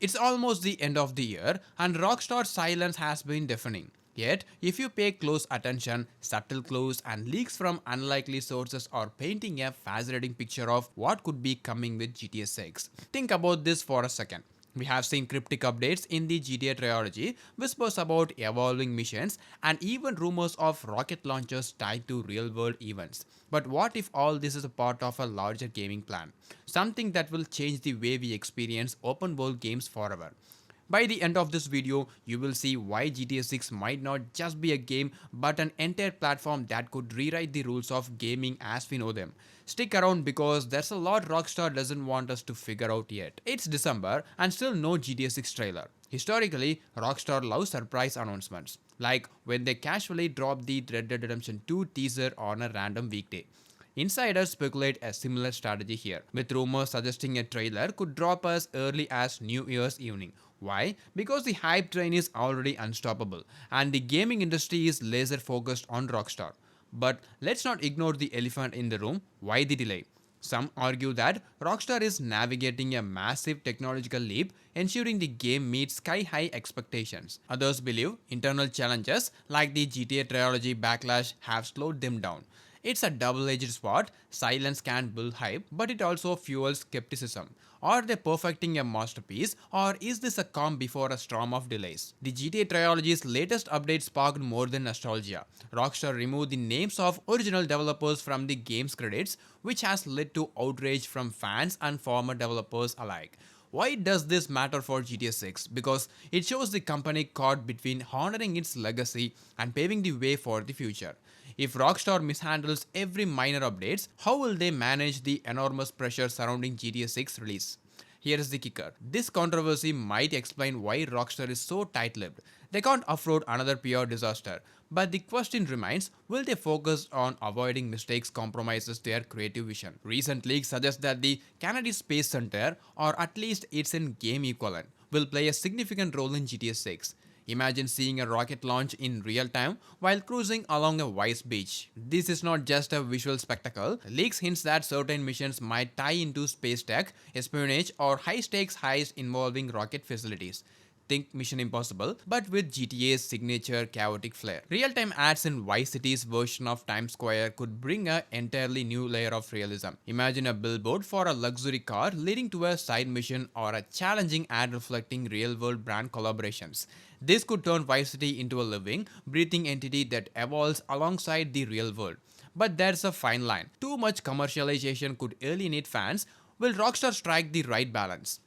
It's almost the end of the year, and Rockstar's silence has been deafening. Yet, if you pay close attention, subtle clues and leaks from unlikely sources are painting a fascinating picture of what could be coming with GTA 6. Think about this for a second. We have seen cryptic updates in the GTA trilogy, whispers about evolving missions, and even rumors of rocket launchers tied to real world events. But what if all this is a part of a larger gaming plan? Something that will change the way we experience open world games forever. By the end of this video, you will see why GTA 6 might not just be a game but an entire platform that could rewrite the rules of gaming as we know them. Stick around because there's a lot Rockstar doesn't want us to figure out yet. It's December and still no GTA 6 trailer. Historically, Rockstar loves surprise announcements, like when they casually drop the Red Dead Redemption 2 teaser on a random weekday. Insiders speculate a similar strategy here, with rumors suggesting a trailer could drop as early as New Year's evening. Why? Because the hype train is already unstoppable, and the gaming industry is laser focused on Rockstar. But let's not ignore the elephant in the room. Why the delay? Some argue that Rockstar is navigating a massive technological leap, ensuring the game meets sky high expectations. Others believe internal challenges like the GTA trilogy backlash have slowed them down. It's a double edged sword. Silence can build hype, but it also fuels skepticism. Are they perfecting a masterpiece, or is this a calm before a storm of delays? The GTA trilogy's latest update sparked more than nostalgia. Rockstar removed the names of original developers from the game's credits, which has led to outrage from fans and former developers alike. Why does this matter for GTA 6? Because it shows the company caught between honoring its legacy and paving the way for the future. If Rockstar mishandles every minor updates, how will they manage the enormous pressure surrounding GTA 6 release? Here is the kicker. This controversy might explain why Rockstar is so tight-lipped. They can't afford another PR disaster. But the question remains, will they focus on avoiding mistakes compromises their creative vision? Recent leaks suggest that the Kennedy Space Center, or at least its in-game equivalent, will play a significant role in GTA 6. Imagine seeing a rocket launch in real time while cruising along a Vice beach. This is not just a visual spectacle. Leaks hints that certain missions might tie into space tech, espionage, or high stakes heists involving rocket facilities. Think Mission Impossible, but with GTA's signature chaotic flair. Real-time ads in Vice City's version of Times Square could bring an entirely new layer of realism. Imagine a billboard for a luxury car leading to a side mission or a challenging ad reflecting real-world brand collaborations. This could turn Vice City into a living, breathing entity that evolves alongside the real world. But there's a fine line. Too much commercialization could alienate fans. Will Rockstar strike the right balance?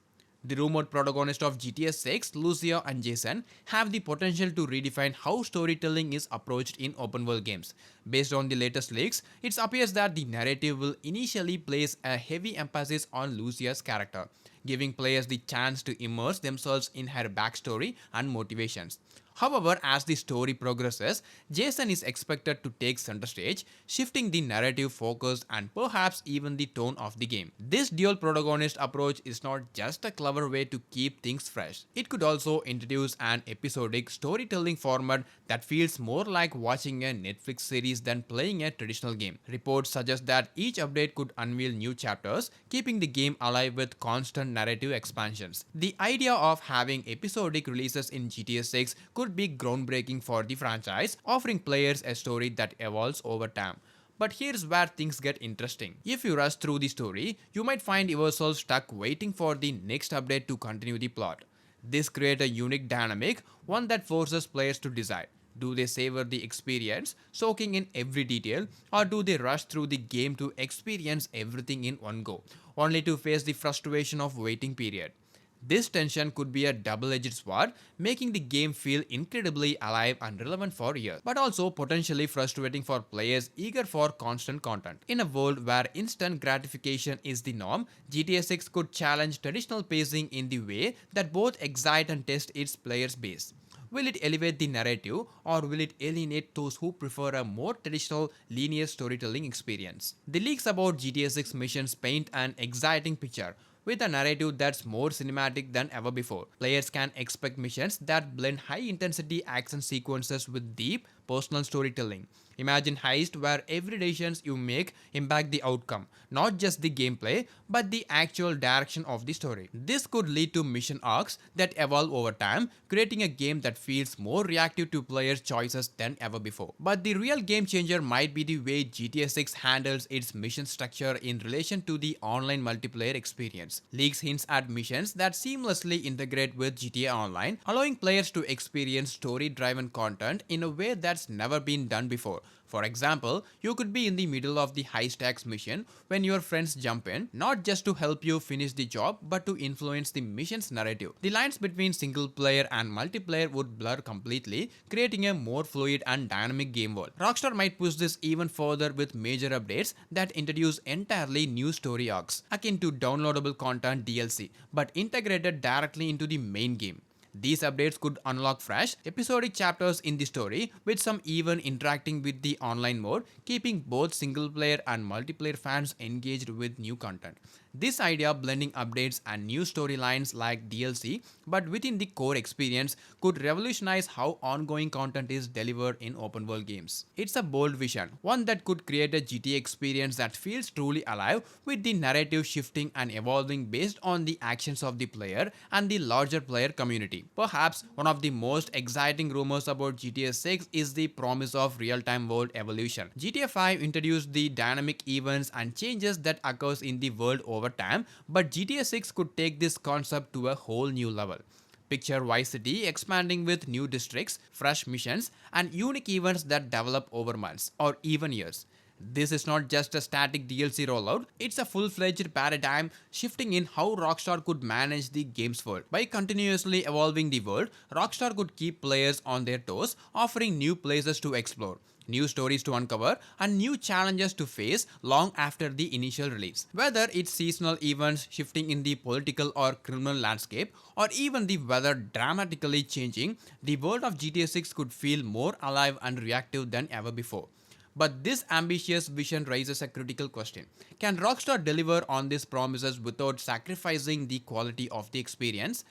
The rumored protagonists of GTA 6, Lucia and Jason, have the potential to redefine how storytelling is approached in open world games. Based on the latest leaks, it appears that the narrative will initially place a heavy emphasis on Lucia's character, giving players the chance to immerse themselves in her backstory and motivations. However, as the story progresses, Jason is expected to take center stage, shifting the narrative focus and perhaps even the tone of the game. This dual protagonist approach is not just a clever way to keep things fresh, it could also introduce an episodic storytelling format that feels more like watching a Netflix series than playing a traditional game. Reports suggest that each update could unveil new chapters, keeping the game alive with constant narrative expansions. The idea of having episodic releases in GTA 6 could be groundbreaking for the franchise, offering players a story that evolves over time. But here's where things get interesting. If you rush through the story, you might find yourself stuck waiting for the next update to continue the plot. This creates a unique dynamic, one that forces players to decide. Do they savor the experience, soaking in every detail, or do they rush through the game to experience everything in one go, only to face the frustration of waiting period? This tension could be a double-edged sword, making the game feel incredibly alive and relevant for years, but also potentially frustrating for players eager for constant content. In a world where instant gratification is the norm, GTA 6 could challenge traditional pacing in the way that both excite and test its players' base. Will it elevate the narrative, or will it alienate those who prefer a more traditional linear storytelling experience? The leaks about GTA 6 missions paint an exciting picture, with a narrative that's more cinematic than ever before. Players can expect missions that blend high intensity action sequences with deep personal storytelling. Imagine heist where every decisions you make impact the outcome, not just the gameplay, but the actual direction of the story. This could lead to mission arcs that evolve over time, creating a game that feels more reactive to players' choices than ever before. But the real game changer might be the way GTA 6 handles its mission structure in relation to the online multiplayer experience. Leaks hints at missions that seamlessly integrate with GTA Online, allowing players to experience story-driven content in a way that's never been done before. For example, you could be in the middle of the high stakes mission when your friends jump in, not just to help you finish the job, but to influence the mission's narrative. The lines between single player and multiplayer would blur completely, creating a more fluid and dynamic game world. Rockstar might push this even further with major updates that introduce entirely new story arcs, akin to downloadable content DLC, but integrated directly into the main game. These updates could unlock fresh, episodic chapters in the story, with some even interacting with the online mode, keeping both single player and multiplayer fans engaged with new content. This idea, blending updates and new storylines like DLC but within the core experience, could revolutionize how ongoing content is delivered in open world games. It's a bold vision, one that could create a GTA experience that feels truly alive, with the narrative shifting and evolving based on the actions of the player and the larger player community. Perhaps one of the most exciting rumors about GTA 6 is the promise of real-time world evolution. GTA 5 introduced the dynamic events and changes that occurs in the world over time, but GTA 6 could take this concept to a whole new level. Picture Vice City expanding with new districts, fresh missions, and unique events that develop over months or even years. This is not just a static DLC rollout, it's a full-fledged paradigm shifting in how Rockstar could manage the game's world. By continuously evolving the world, Rockstar could keep players on their toes, offering new places to explore, new stories to uncover, and new challenges to face long after the initial release. Whether it's seasonal events shifting in the political or criminal landscape, or even the weather dramatically changing, the world of GTA 6 could feel more alive and reactive than ever before. But this ambitious vision raises a critical question. Can Rockstar deliver on these promises without sacrificing the quality of the experience?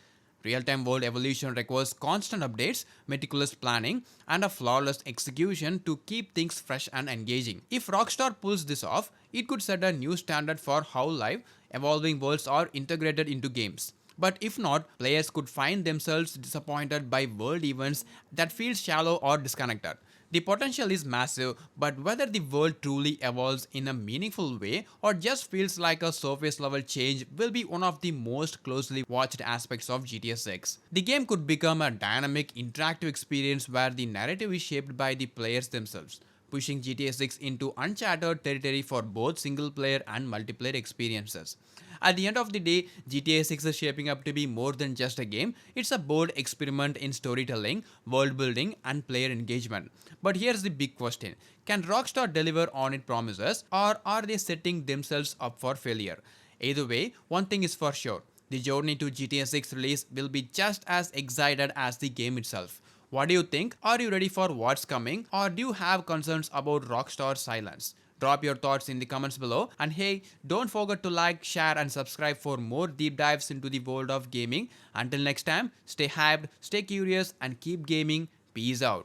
Real-time world evolution requires constant updates, meticulous planning, and a flawless execution to keep things fresh and engaging. If Rockstar pulls this off, it could set a new standard for how live, evolving worlds are integrated into games. But if not, players could find themselves disappointed by world events that feel shallow or disconnected. The potential is massive, but whether the world truly evolves in a meaningful way or just feels like a surface level change will be one of the most closely watched aspects of GTA 6. The game could become a dynamic, interactive experience where the narrative is shaped by the players themselves, pushing GTA 6 into uncharted territory for both single player and multiplayer experiences. At the end of the day, GTA 6 is shaping up to be more than just a game. It's a bold experiment in storytelling, world building, and player engagement. But here's the big question. Can Rockstar deliver on its promises, or are they setting themselves up for failure? Either way, one thing is for sure. The journey to GTA 6 release will be just as excited as the game itself. What do you think? Are you ready for what's coming, or do you have concerns about Rockstar's silence? Drop your thoughts in the comments below, and hey, don't forget to like, share, and subscribe for more deep dives into the world of gaming. Until next time, stay hyped, stay curious, and keep gaming. Peace out.